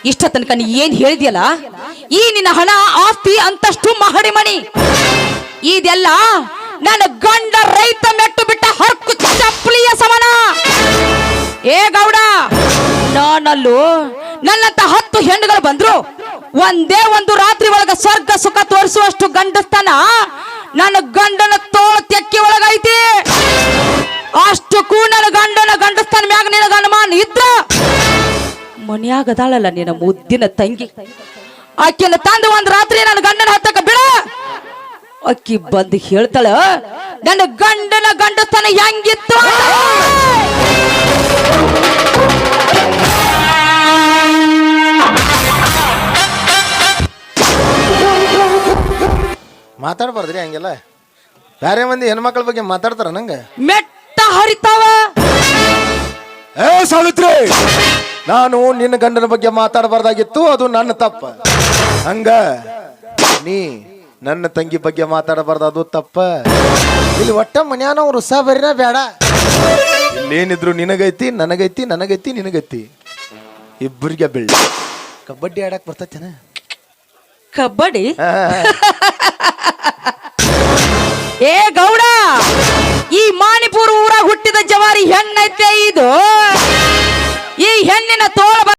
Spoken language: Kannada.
ಇಷ್ಟ ತನಕ ನೀ ಏನ್ ಹೇಳಿದ್ಯಲ್ಲ, ಈ ನಿನ್ನ ಹಣ ಆಸ್ತಿ ಅಂತಷ್ಟು ಮಹಡಿ ಮಣಿ ಇದೆಲ್ಲ ನನ್ನ ಗಂಡ ರೈತ ಮೆಟ್ಟು ಬಿಟ್ಟ ಹಕ್ಕು ಚಪ್ಪಲಿಯ ಸಮಾನ. ಏ ಗೌಡ, ನಾನಲ್ಲೂ ನನ್ನಂತ 10 ಹೆಣ್ಣುಗಳು ಬಂದ್ರು ಒಂದೇ ಒಂದು ರಾತ್ರಿ ಒಳಗ ಸ್ವರ್ಗ ಸುಖ ತೋರಿಸುವಷ್ಟು ಗಂಡಸ್ತನ ನನ್ನ ಗಂಡನ ತೋಳ ತೆಕ್ಕಿ ಒಳಗೈತಿ. ಅಷ್ಟಕ್ಕೂ ನನ್ನ ಗಂಡನ ಗಂಡಸ್ತನ ಮ್ಯಾಗ ನಿನಗ ಅನುಮಾನ ಇದ್ರ ಮನ್ಯಾಗದಾಳಲ್ಲ ನಿನ್ನ ಮುದ್ದಿನ ತಂಗಿ, ಆಕೆನ ತಂದು ಒಂದ್ ರಾತ್ರಿ ನನ್ನ ಗಂಡನ ಹತ್ತಕ ಬಿಡ. ಅಕ್ಕಿ ಬಂದು ಹೇಳ್ತಾಳ ನನ್ನ ಗಂಡನ ಗಂಡಸ್ತನ ಹೆಂಗಿತ್ತು. ಮಾತಾಡ್ಬಾರ್ದ್ರಿ ಹಂಗೆಲ್ಲ. ಬೇರೆ ಮಂದಿ ಹೆಣ್ಮಕ್ಳ ಬಗ್ಗೆ ಮಾತಾಡ್ತಾರ ನಂಗೆ ಮೆಟ್ಟ ಹರಿತಾವ. ಏ ಸಾವಿತ್ರಿ, ನಾನು ನಿನ್ನ ಗಂಡನ ಬಗ್ಗೆ ಮಾತಾಡಬಾರ್ದಾಗಿತ್ತು, ಅದು ನನ್ನ ತಪ್ಪ. ಹಂಗ ನೀ ನನ್ನ ತಂಗಿ ಬಗ್ಗೆ ಮಾತಾಡಬಾರ್ದು, ಅದು ತಪ್ಪ. ಇಲ್ಲಿ ಒಟ್ಟ ಮನ್ಯಾನ ರುಸ ಬರೀನ ಬೇಡ. ಇಲ್ಲೇನಿದ್ರು ನಿನಗೈತಿ ನನಗೈತಿ, ನನಗೈತಿ ನಿನಗೈತಿ, ಇಬ್ಬರಿಗೆ ಬೆಳ್ಳಿ. ಕಬಡ್ಡಿ ಆಡಕ್ ಬರ್ತೈತೇನ? ಕಬಡ್ಡಿ? ಏ ಗೌಡ, ಈ ಮಾಣಿಪುರ ಊರಾಗ ಹುಟ್ಟಿದ ಜವಾರಿ ಹೆಣ್ಣೈತೆ ಇದು. ಈ ಹೆಣ್ಣಿನ ತೋಳ